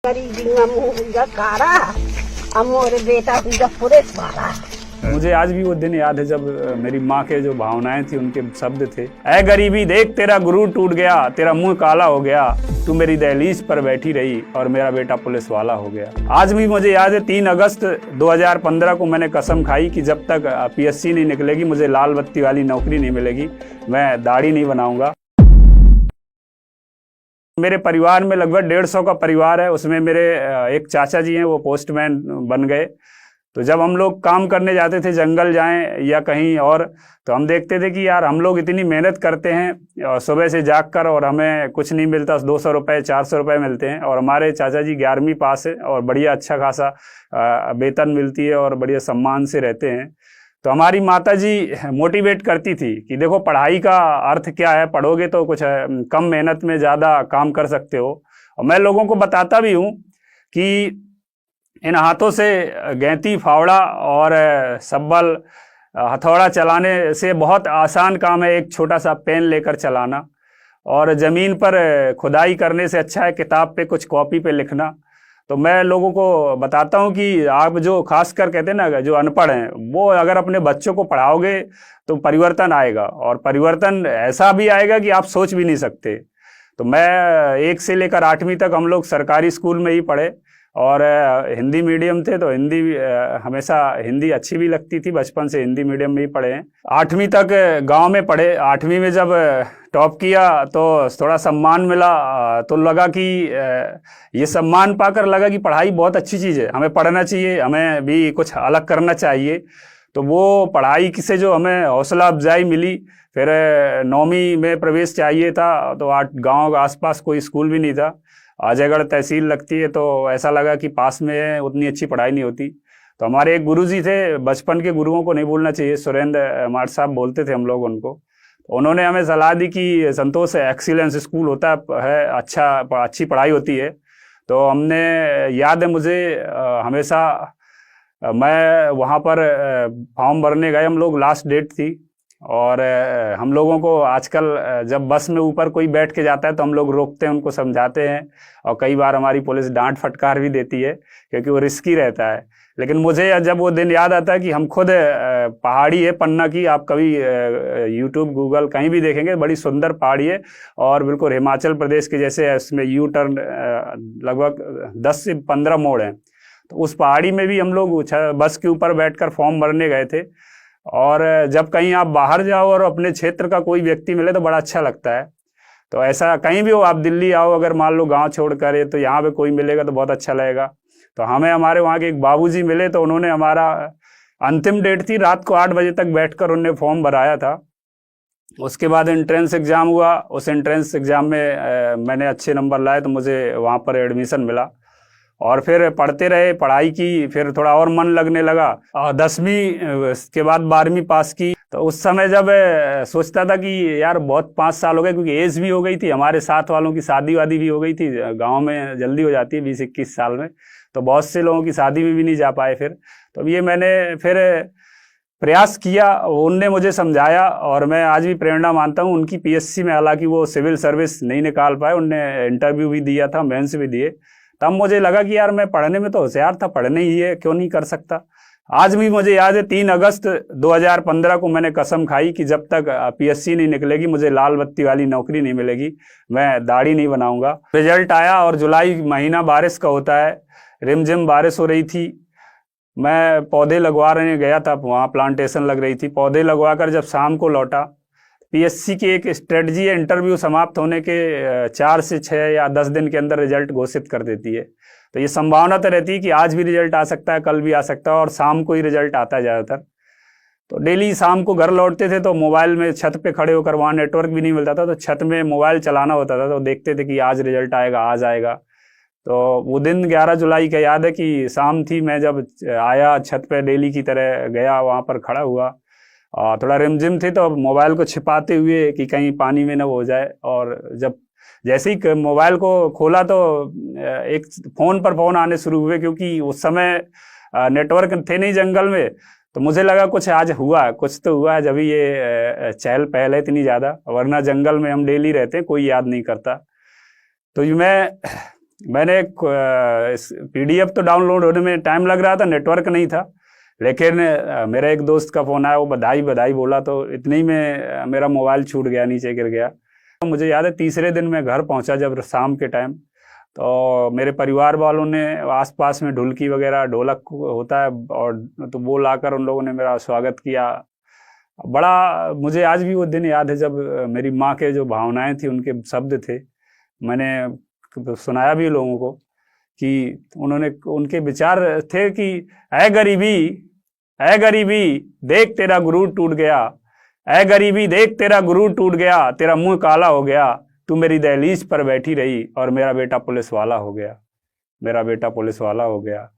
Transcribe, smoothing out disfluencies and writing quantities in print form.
गरीबी में कारा मोरे बेटा हुआ पुलिस वाला। मुझे आज भी वो दिन याद है जब मेरी माँ के जो भावनाएं थी, उनके शब्द थे, ऐ गरीबी देख तेरा गुरूर टूट गया, तेरा मुंह काला हो गया, तू मेरी दहलीज पर बैठी रही और मेरा बेटा पुलिस वाला हो गया। आज भी मुझे याद है 3 अगस्त 2015 को मैंने कसम खाई कि जब तक पीएससी नहीं निकलेगी, मुझे लाल बत्ती वाली नौकरी नहीं मिलेगी, मैं दाढ़ी नहीं बनाऊंगा। मेरे परिवार में लगभग 150 का परिवार है। उसमें मेरे एक चाचा जी हैं, वो पोस्टमैन बन गए। तो जब हम लोग काम करने जाते थे, जंगल जाएं या कहीं और, तो हम देखते थे कि यार हम लोग इतनी मेहनत करते हैं और सुबह से जाग कर, और हमें कुछ नहीं मिलता, 200 रुपये 400 रुपये मिलते हैं। और हमारे चाचा जी 11वीं पास है और बढ़िया अच्छा खासा वेतन मिलती है और बढ़िया सम्मान से रहते हैं। तो हमारी माता जी मोटिवेट करती थी कि देखो पढ़ाई का अर्थ क्या है, पढ़ोगे तो कुछ कम मेहनत में ज़्यादा काम कर सकते हो। और मैं लोगों को बताता भी हूँ कि इन हाथों से गैंती, फावड़ा और सब्बल, हथौड़ा चलाने से बहुत आसान काम है एक छोटा सा पेन लेकर चलाना। और ज़मीन पर खुदाई करने से अच्छा है किताब पे कुछ कॉपी पे लिखना। तो मैं लोगों को बताता हूँ कि आप जो खास कर कहते हैं ना, जो अनपढ़ हैं, वो अगर अपने बच्चों को पढ़ाओगे तो परिवर्तन आएगा, और परिवर्तन ऐसा भी आएगा कि आप सोच भी नहीं सकते। तो मैं 1 से लेकर 8वीं तक हम लोग सरकारी स्कूल में ही पढ़े, और हिंदी मीडियम थे तो हिंदी हमेशा हिंदी अच्छी भी लगती थी, बचपन से हिंदी मीडियम में ही पढ़े हैं। 8वीं तक गांव में पढ़े। 8वीं में जब टॉप किया तो थोड़ा सम्मान मिला, तो लगा कि ये सम्मान पाकर लगा कि पढ़ाई बहुत अच्छी चीज़ है, हमें पढ़ना चाहिए, हमें भी कुछ अलग करना चाहिए। तो वो पढ़ाई से जो हमें हौसला अफजाई मिली, फिर 9वीं में प्रवेश चाहिए था, तो गाँव के आसपास कोई स्कूल भी नहीं था, अजयगढ़ तहसील लगती है, तो ऐसा लगा कि पास में उतनी अच्छी पढ़ाई नहीं होती। तो हमारे एक गुरुजी थे, बचपन के गुरुओं को नहीं भूलना चाहिए, सुरेंद्र माट साहब बोलते थे हम लोग उनको। उन्होंने हमें सलाह दी कि संतोष एक्सीलेंस स्कूल होता है, अच्छी पढ़ाई होती है। तो हमने, याद है मुझे, हमेशा मैं वहाँ पर फॉर्म भरने गए, हम लोग, लास्ट डेट थी। और हम लोगों को आजकल जब बस में ऊपर कोई बैठ के जाता है तो हम लोग रोकते हैं, उनको समझाते हैं, और कई बार हमारी पुलिस डांट फटकार भी देती है क्योंकि वो रिस्की रहता है। लेकिन मुझे जब वो दिन याद आता है कि हम खुद, पहाड़ी है पन्ना की, आप कभी यूट्यूब गूगल कहीं भी देखेंगे, बड़ी सुंदर पहाड़ी है और बिल्कुल हिमाचल प्रदेश के जैसे इसमें यू टर्न लगभग 10 से 15 मोड़ हैं। तो उस पहाड़ी में भी हम लोग बस के ऊपर बैठकर फॉर्म भरने गए थे। और जब कहीं आप बाहर जाओ और अपने क्षेत्र का कोई व्यक्ति मिले तो बड़ा अच्छा लगता है। तो ऐसा कहीं भी हो, आप दिल्ली आओ, अगर मान लो गांव छोड़ कर, तो यहाँ पे कोई मिलेगा तो बहुत अच्छा लगेगा। तो हमें हमारे वहाँ के एक बाबूजी मिले, तो उन्होंने, हमारा अंतिम डेट थी, रात को 8 बजे तक बैठकर उन्होंने फॉर्म भराया था। उसके बाद एंट्रेंस एग्ज़ाम हुआ। उस एंट्रेंस एग्ज़ाम में मैंने अच्छे नंबर लाए तो मुझे वहाँ पर एडमिशन मिला, और फिर पढ़ते रहे, पढ़ाई की, फिर थोड़ा और मन लगने लगा। और 10वीं के बाद 12वीं पास की। तो उस समय जब सोचता था कि यार बहुत 5 साल हो गए, क्योंकि एज भी हो गई थी, हमारे साथ वालों की शादी वादी भी हो गई थी। गांव में जल्दी हो जाती है 20-21 साल में, तो बहुत से लोगों की शादी में भी नहीं जा पाए। फिर तो ये मैंने फिर प्रयास किया, उनने मुझे समझाया, और मैं आज भी प्रेरणा मानता हूँ उनकी। पीएससी में हालांकि वो सिविल सर्विस नहीं निकाल पाए, उनने इंटरव्यू भी दिया था, मेंस भी दिए। तब मुझे लगा कि यार मैं पढ़ने में तो होशियार था, पढ़ने ही है, क्यों नहीं कर सकता। आज भी मुझे याद है 3 अगस्त 2015 को मैंने कसम खाई कि जब तक पीएससी नहीं निकलेगी, मुझे लाल बत्ती वाली नौकरी नहीं मिलेगी, मैं दाढ़ी नहीं बनाऊंगा। रिजल्ट आया, और जुलाई महीना बारिश का होता है, रिमझिम बारिश हो रही थी। मैं पौधे लगवा रहे गया था, वहाँ प्लांटेशन लग रही थी। पौधे लगवा कर जब शाम को लौटा, पीएससी की एक स्ट्रेटजी है, इंटरव्यू समाप्त होने के 4 से 6 या 10 दिन के अंदर रिजल्ट घोषित कर देती है। तो ये संभावना तो रहती है कि आज भी रिजल्ट आ सकता है, कल भी आ सकता है, और शाम को ही रिजल्ट आता है ज़्यादातर। तो डेली शाम को घर लौटते थे तो मोबाइल में छत पे खड़े होकर, वहाँ नेटवर्क भी नहीं मिलता था, तो छत में मोबाइल चलाना होता था, तो देखते थे कि आज रिजल्ट आएगा, आज आएगा। तो वो दिन 11 जुलाई का याद है कि शाम थी, मैं जब आया छत पे डेली की तरह गया, वहाँ पर खड़ा हुआ, थोड़ा रिमझिम थी, तो मोबाइल को छिपाते हुए कि कहीं पानी में न हो जाए। और जब जैसे ही मोबाइल को खोला तो एक फ़ोन पर फ़ोन आने शुरू हुए, क्योंकि उस समय नेटवर्क थे नहीं जंगल में। तो मुझे लगा कुछ आज हुआ, कुछ तो हुआ है, जब ये चहल पहल है इतनी ज़्यादा, वरना जंगल में हम डेली रहते हैं, कोई याद नहीं करता। तो मैं मैंने PDF तो डाउनलोड होने में टाइम लग रहा था, नेटवर्क नहीं था, लेकिन मेरा एक दोस्त का फ़ोन आया, वो बधाई बधाई बोला, तो इतने ही में मेरा मोबाइल छूट गया, नीचे गिर गया। तो मुझे याद है तीसरे दिन मैं घर पहुंचा जब शाम के टाइम, तो मेरे परिवार वालों ने आसपास में ढुलकी वगैरह, ढोलक होता है, और तो वो लाकर उन लोगों ने मेरा स्वागत किया। बड़ा मुझे आज भी वो दिन याद है जब मेरी माँ के जो भावनाएं थी, उनके शब्द थे, मैंने सुनाया भी लोगों को कि उन्होंने, उनके विचार थे कि ऐ गरीबी देख तेरा गुरूर टूट गया, ऐ गरीबी देख तेरा गुरूर टूट गया, तेरा मुंह काला हो गया, तू मेरी दहलीज पर बैठी रही और मेरा बेटा पुलिस वाला हो गया, मेरा बेटा पुलिस वाला हो गया।